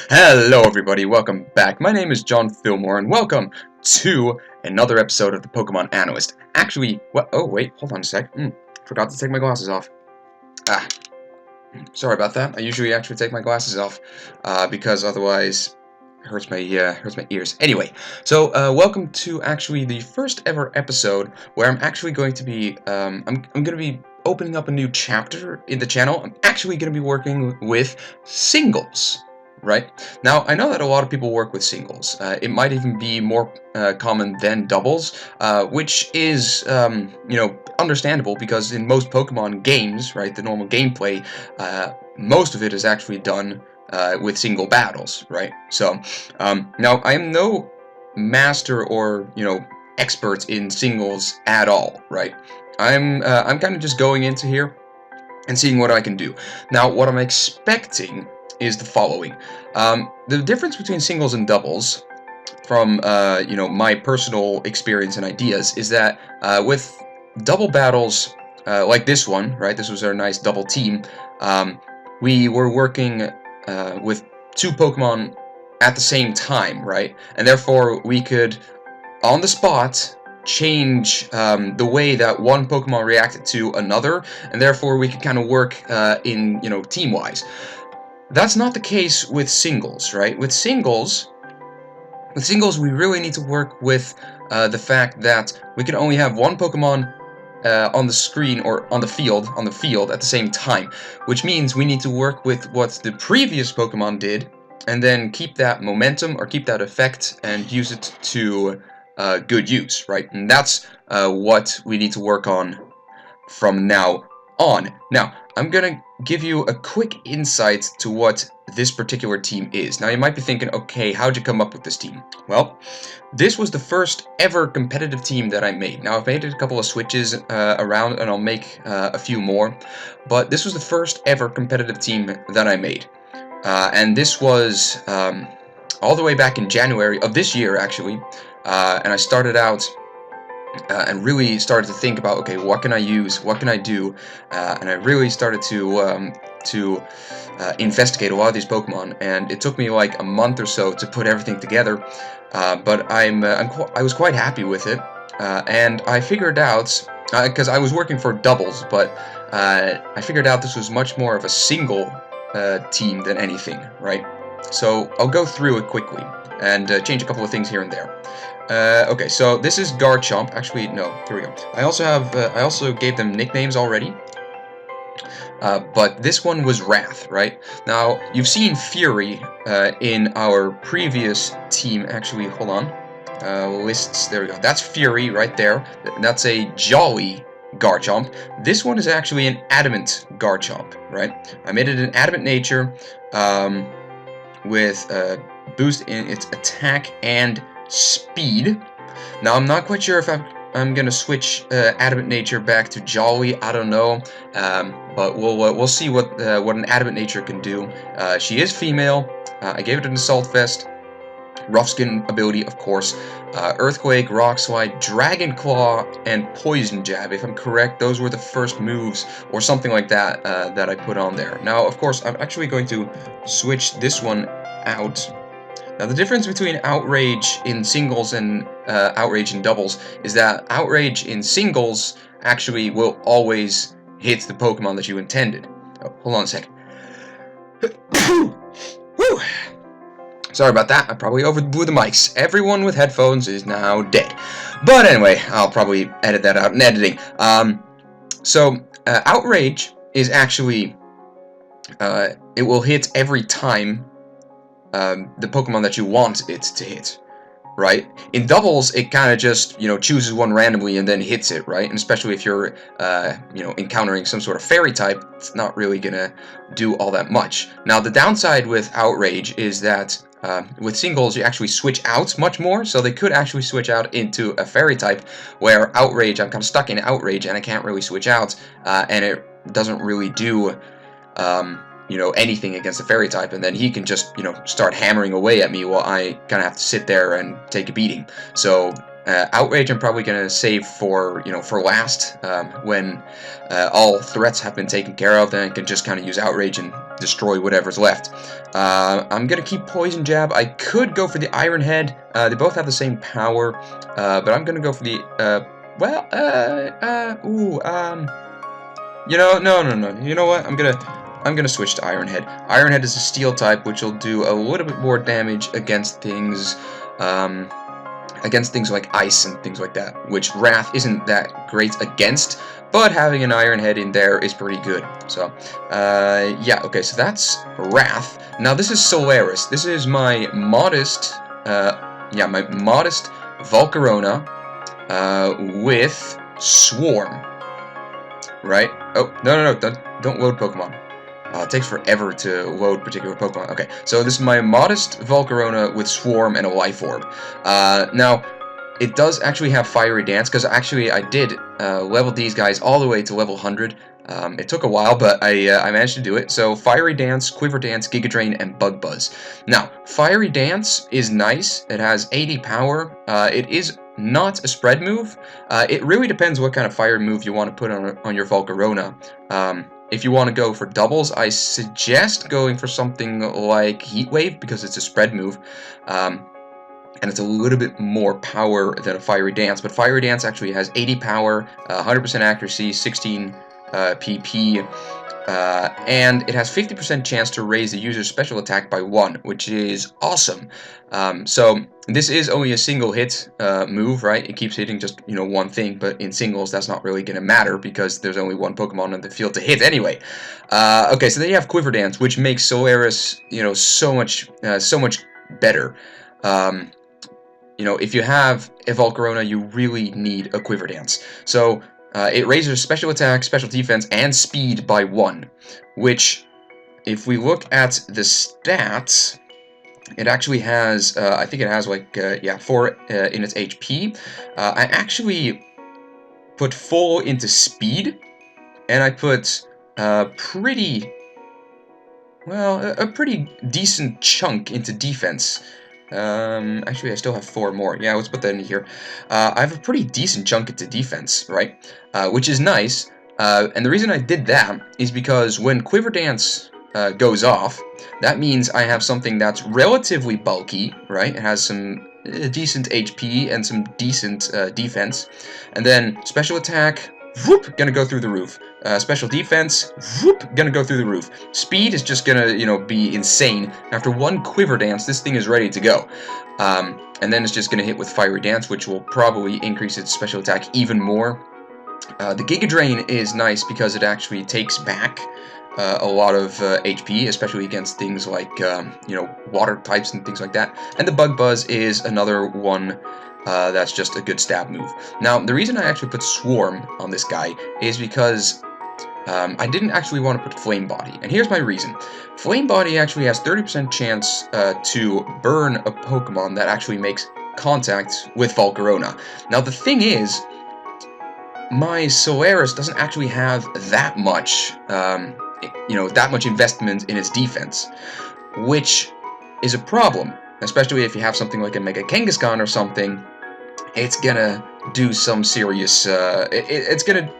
Hello everybody, welcome back. My name is John Fillmore and welcome to another episode of the Pokemon Analyst. Actually, what? Oh wait, hold on a sec. Forgot to take my glasses off. Sorry about that. I usually actually take my glasses off because otherwise it hurts my ears. Anyway, so welcome to actually the first ever episode where I'm actually going to be I'm going to be opening up a new chapter in the channel. I'm actually going to be working with singles. Right? Now, I know that a lot of people work with singles. It might even be more common than doubles, which is, understandable because in most Pokemon games, right, the normal gameplay, most of it is actually done with single battles, right? So, now, I am no master or, expert in singles at all, right? I'm kind of just going into here and seeing what I can do. Now, what I'm expecting is the following. The difference between singles and doubles, from my personal experience and ideas, is that with double battles like this one, right? This was our nice double team. We were working with two Pokemon at the same time, right? And therefore we could, on the spot, change the way that one Pokemon reacted to another, and therefore we could kind of work in team-wise. That's not the case with singles, right? With singles, we really need to work with the fact that we can only have one Pokemon on the screen or on the field at the same time, which means we need to work with what the previous Pokemon did, and then keep that momentum or keep that effect and use it to good use, right? And that's what we need to work on from now on. Now, I'm gonna give you a quick insight to what this particular team is. Now, you might be thinking, okay, how'd you come up with this team? Well, this was the first ever competitive team that I made. Now, I've made a couple of switches around, and I'll make a few more, but this was the first ever competitive team that I made. And this was all the way back in January of this year, actually, and I started out and really started to think about, okay, what can I use, what can I do, and I really started to investigate a lot of these Pokemon, and it took me like a month or so to put everything together, but I was quite happy with it, and I figured out, because I was working for doubles, but I figured out this was much more of a single team than anything, right? So I'll go through it quickly and change a couple of things here and there. Okay, so this is Garchomp. Actually, no, here we go. I also gave them nicknames already. But this one was Wrath, right? Now, you've seen Fury in our previous team. Actually, hold on. Lists, there we go. That's Fury right there. That's a Jolly Garchomp. This one is actually an Adamant Garchomp, right? I made it an Adamant nature with a boost in its attack and speed. Now, I'm not quite sure if I'm gonna switch Adamant Nature back to Jolly. I don't know, but we'll see what an Adamant Nature can do. She is female. I gave it an Assault Vest, Rough Skin ability, of course, Earthquake, Rock Slide, Dragon Claw, and Poison Jab. If I'm correct, those were the first moves, or something like that, that I put on there. Now, of course, I'm actually going to switch this one out. Now, the difference between Outrage in singles and Outrage in doubles is that Outrage in singles actually will always hit the Pokemon that you intended. Oh, hold on a second. Whew. Sorry about that, I probably overblew the mics. Everyone with headphones is now dead. But anyway, I'll probably edit that out in editing. Outrage is actually, it will hit every time the Pokemon that you want it to hit, right? In doubles, it kind of just, chooses one randomly and then hits it, right? And especially if you're, encountering some sort of fairy type, it's not really gonna do all that much. Now, the downside with Outrage is that with singles, you actually switch out much more, so they could actually switch out into a fairy type, where Outrage, I'm kind of stuck in Outrage, and I can't really switch out, and it doesn't really do anything against a fairy type, and then he can just, start hammering away at me while I kind of have to sit there and take a beating. So Outrage I'm probably gonna save for for last, when all threats have been taken care of. Then I can just kind of use Outrage and destroy whatever's left. I'm gonna keep Poison Jab. I could go for the Iron Head. They both have the same power, but I'm gonna go for the no. You know what? I'm gonna switch to Iron Head. Iron Head is a Steel type, which will do a little bit more damage against things. Against things like ice and things like that, which Wrath isn't that great against, but having an Iron Head in there is pretty good. So, yeah, okay, so that's Wrath. Now this is Solaris. This is my modest, my modest Volcarona, with Swarm, right? Oh, no, don't load Pokemon. It takes forever to load particular Pokemon. Okay, so this is my modest Volcarona with Swarm and a Life Orb. Now, it does actually have Fiery Dance, because actually I did level these guys all the way to level 100. It took a while, but I managed to do it. So Fiery Dance, Quiver Dance, Giga Drain, and Bug Buzz. Now, Fiery Dance is nice. It has 80 power. It is not a spread move. It really depends what kind of fire move you want to put on your Volcarona. If you want to go for doubles, I suggest going for something like Heat Wave, because it's a spread move, and it's a little bit more power than a Fiery Dance. But Fiery Dance actually has 80 power, 100% accuracy, 16 PP, and it has 50% chance to raise the user's special attack by 1, which is awesome. So this is only a single hit move, right? It keeps hitting just, one thing, but in singles that's not really going to matter because there's only one Pokemon on the field to hit anyway. Okay, so then you have Quiver Dance, which makes Solaris, so much better. If you have a Volcarona, you really need a Quiver Dance. So it raises special attack, special defense, and speed by 1, which, if we look at the stats, it actually has, I think it has 4 in its HP. I actually put full into speed, and I put a pretty decent chunk into defense. Actually, I still have 4 more. Yeah, let's put that in here. I have a pretty decent chunk into defense, right? Which is nice. And the reason I did that is because when Quiver Dance goes off, that means I have something that's relatively bulky, right? It has some decent HP and some decent defense. And then special attack, whoop, gonna go through the roof. Special defense, whoop, gonna go through the roof. Speed is just gonna, be insane. After 1 Quiver Dance, this thing is ready to go. And then it's just gonna hit with Fiery Dance, which will probably increase its special attack even more. The Giga Drain is nice because it actually takes back a lot of HP, especially against things like, water types and things like that. And the Bug Buzz is another one that's just a good stab move. Now, the reason I actually put Swarm on this guy is because I didn't actually want to put Flame Body, and here's my reason. Flame Body actually has 30% chance to burn a Pokemon that actually makes contact with Volcarona. Now, the thing is, my Solaris doesn't actually have that much, that much investment in its defense, which is a problem, especially if you have something like a Mega Kangaskhan or something. It's gonna do some serious, it's gonna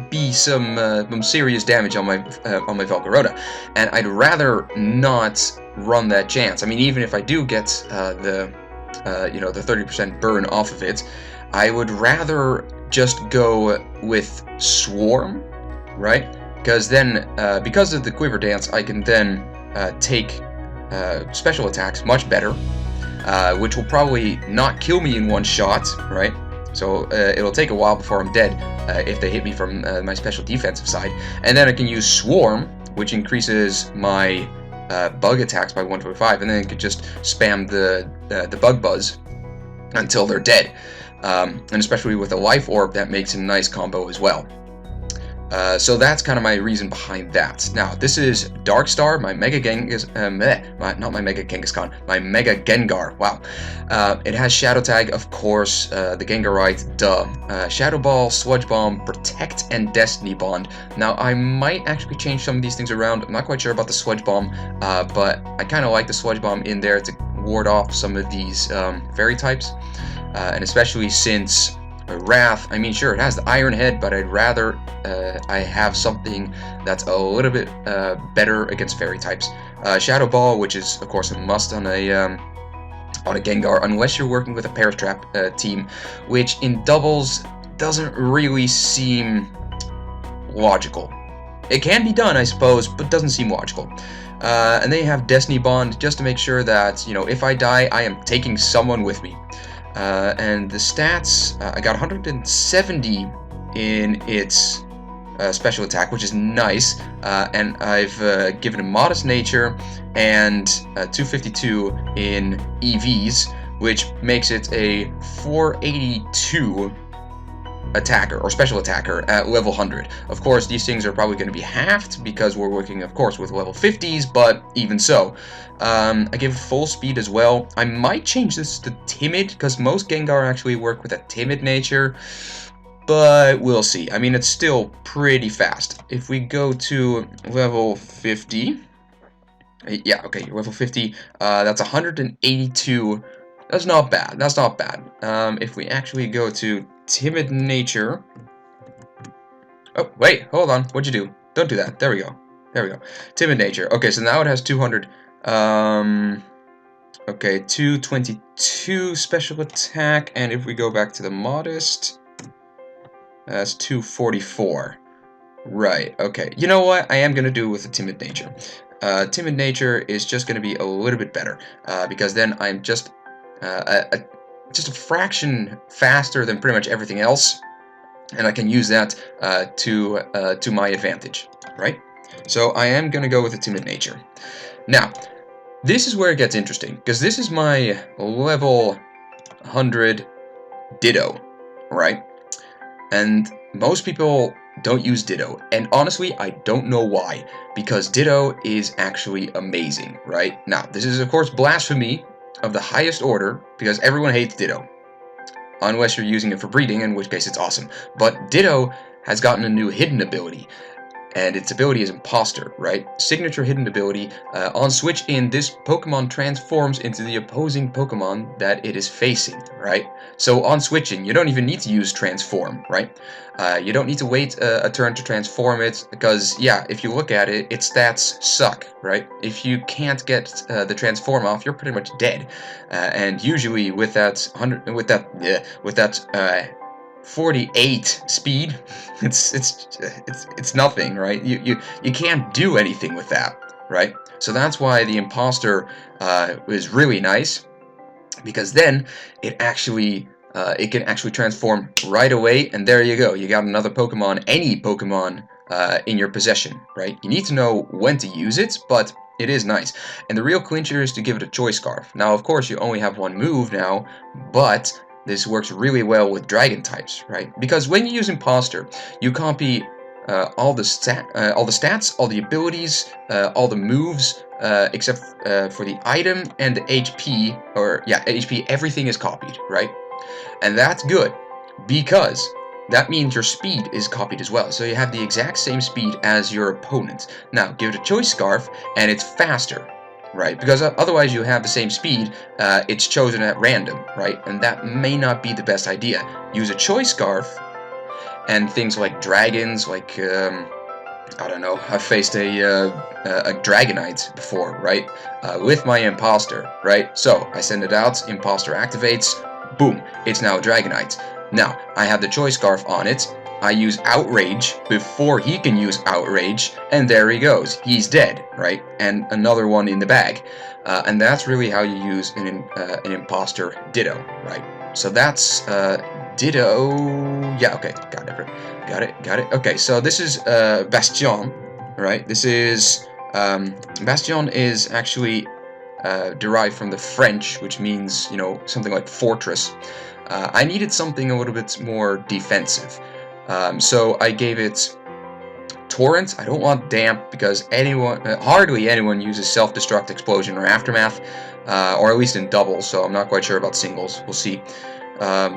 be some serious damage on my Volcarona, and I'd rather not run that chance. I mean, even if I do get the 30% burn off of it, I would rather just go with Swarm, right? Because then, because of the Quiver Dance, I can then take special attacks much better, which will probably not kill me in one shot, right? So it'll take a while before I'm dead if they hit me from my special defensive side. And then I can use Swarm, which increases my bug attacks by 1.5, and then I could just spam the Bug Buzz until they're dead. And especially with a Life Orb, that makes a nice combo as well. So that's kind of my reason behind that. Now, this is Darkstar, my Mega not my Mega Kangaskhan, my Mega Gengar. Wow. It has Shadow Tag, of course, the Gengarite, duh. Shadow Ball, Sludge Bomb, Protect, and Destiny Bond. Now, I might actually change some of these things around. I'm not quite sure about the Sludge Bomb, but I kind of like the Sludge Bomb in there to ward off some of these fairy types. and especially since Wrath, I mean, sure, it has the Iron Head, but I'd rather I have something that's a little bit better against fairy types. Shadow Ball, which is of course a must on a Gengar, unless you're working with a Perish Trap team, which in doubles doesn't really seem logical. It can be done, I suppose, but doesn't seem logical. And then you have Destiny Bond, just to make sure that, you know, if I die, I am taking someone with me. And the stats, I got 170 in its special attack, which is nice, and I've given a Modest Nature and 252 in EVs, which makes it a 482 attacker or special attacker at level 100. Of course, these things are probably going to be halved because we're working, of course, with level 50s, but even so. I give full speed as well. I might change this to timid because most Gengar actually work with a timid nature, but we'll see. I mean, it's still pretty fast. If we go to level 50, yeah, okay, level 50, that's 182. That's not bad. That's not bad. If we actually go to timid nature. Oh, wait, hold on. What'd you do? Don't do that. There we go. There we go. Timid nature. Okay, so now it has 200. Okay, 222 special attack, and if we go back to the modest, that's 244. Right, okay. You know what? I am going to do with the timid nature. Timid nature is just going to be a little bit better, because then I'm just just a fraction faster than pretty much everything else, and I can use that to my advantage, right? So I am going to go with the timid nature. Now, this is where it gets interesting, because this is my level 100 Ditto, right? And most people don't use Ditto, and honestly, I don't know why, because Ditto is actually amazing, right? Now, this is of course blasphemy of the highest order, because everyone hates Ditto. Unless you're using it for breeding, in which case it's awesome. But Ditto has gotten a new hidden ability, and its ability is Imposter, right? Signature hidden ability. On switch in, this Pokemon transforms into the opposing Pokemon that it is facing, right? So on switching, you don't even need to use Transform, right? You don't need to wait a turn to transform it, because, yeah, if you look at it, its stats suck, right? If you can't get the Transform off, you're pretty much dead. And usually with that 48 speed, it's nothing, right? You can't do anything with that, right? So that's why the Imposter is really nice, because then it can actually transform right away, and there you go. You got another Pokemon, any Pokemon in your possession, right? You need to know when to use it, but it is nice. And the real clincher is to give it a Choice Scarf. Now, of course, you only have one move now, but this works really well with Dragon types, right? Because when you use Imposter, you copy all the stats, all the abilities, all the moves, except for the item and the HP, HP, everything is copied, right? And that's good, because that means your speed is copied as well. So you have the exact same speed as your opponent. Now, give it a Choice Scarf, and it's faster, right? Because otherwise you have the same speed, it's chosen at random, right? And that may not be the best idea. Use a Choice Scarf, and things like dragons, like, I don't know, I've faced a Dragonite before, right? With my Imposter, right? So, I send it out, Imposter activates, boom, it's now a Dragonite. Now, I have the Choice Scarf on it, I use Outrage before he can use Outrage, and there he goes. He's dead, right? And another one in the bag. And that's really how you use an Imposter Ditto, right? So that's Ditto. Yeah, okay, got it. Okay, so this is Bastion, right? This is Bastion is actually derived from the French, which means, you know, something like fortress. I needed something a little bit more defensive. So I gave it Torrent. I don't want Damp, because hardly anyone uses Self-Destruct, Explosion, or Aftermath, or at least in doubles, so I'm not quite sure about singles. We'll see.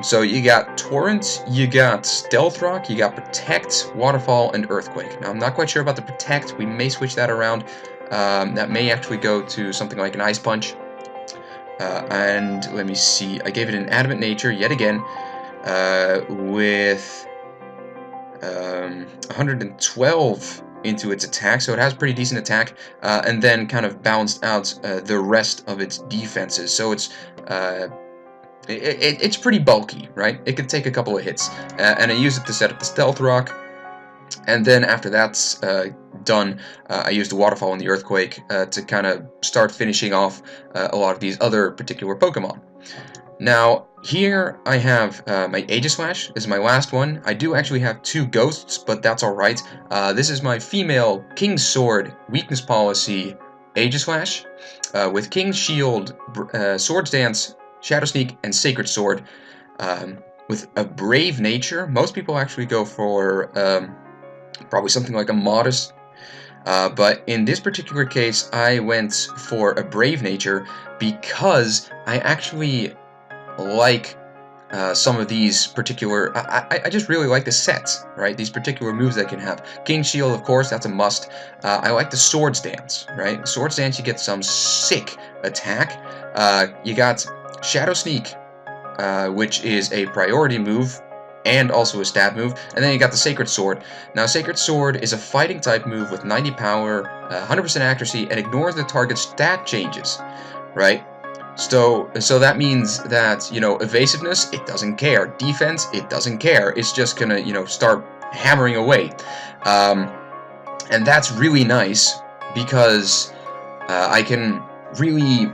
So you got Torrent, you got Stealth Rock, you got Protect, Waterfall, and Earthquake. Now, I'm not quite sure about the Protect. We may switch that around. That may actually go to something like an Ice Punch. and let me see, I gave it an adamant nature yet again, with 112 into its attack, so it has pretty decent attack, and then kind of balanced out the rest of its defenses. So it's pretty bulky, right? It can take a couple of hits, and I use it to set up the stealth rock. And then after that's done, I use the waterfall and the earthquake to kind of start finishing off a lot of these other particular Pokemon. Now, here I have my Aegislash. This is my last one. I do actually have 2 ghosts, but that's alright. This is my female King's Sword weakness policy Aegislash with King's Shield, Swords Dance, Shadow Sneak, and Sacred Sword. With a brave nature, most people actually go for probably something like a modest. But in this particular case, I went for a brave nature because I actually like some of these particular. I just really like the sets, right? These particular moves I can have. King's Shield, of course, that's a must. I like the Swords Dance, right? Swords Dance, you get some sick attack. You got Shadow Sneak, which is a priority move and also a stab move, and then you got the Sacred Sword. Now, Sacred Sword is a fighting type move with 90 power, 100% accuracy, and ignores the target's stat changes, right? So that means that, you know, evasiveness, it doesn't care. Defense, it doesn't care. It's just gonna, you know, start hammering away. And that's really nice because I can really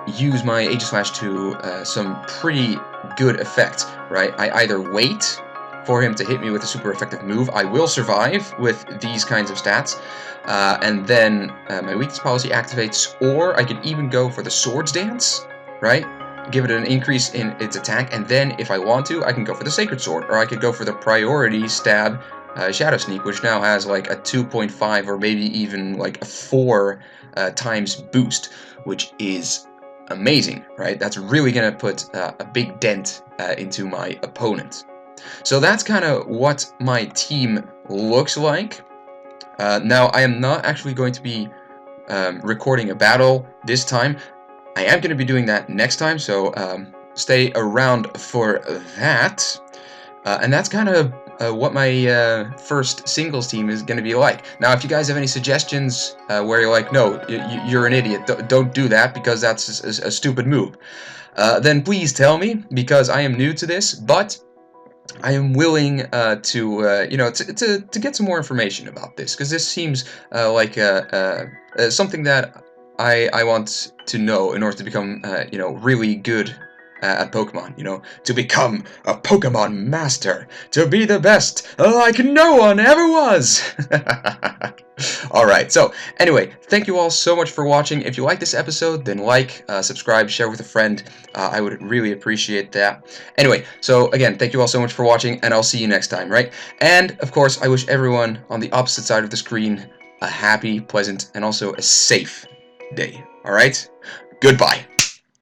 use my Aegislash to some pretty good effect, right? I either wait for him to hit me with a super effective move. I will survive with these kinds of stats, and then my weakness policy activates, or I can even go for the Swords Dance, right? Give it an increase in its attack, and then if I want to, I can go for the Sacred Sword, or I could go for the priority stab Shadow Sneak, which now has like a 2.5 or maybe even like a 4 times boost, which is amazing, right? That's really going to put a big dent into my opponent. So that's kind of what my team looks like. Now, I am not actually going to be recording a battle this time. I am going to be doing that next time, so stay around for that. And that's kind of what my first singles team is going to be like. Now, if you guys have any suggestions where you're like, no, you're an idiot, don't do that because that's a stupid move, then please tell me, because I am new to this, but I am willing to, you know, to get some more information about this, because this seems like something that I want to know in order to become, you know, really good at Pokemon, you know, to become a Pokemon master, to be the best like no one ever was. Alright, so anyway, thank you all so much for watching. If you like this episode, then like, subscribe, share with a friend. I would really appreciate that. Anyway, so again, thank you all so much for watching, and I'll see you next time, right? And, of course, I wish everyone on the opposite side of the screen a happy, pleasant, and also a safe day. Alright? Goodbye.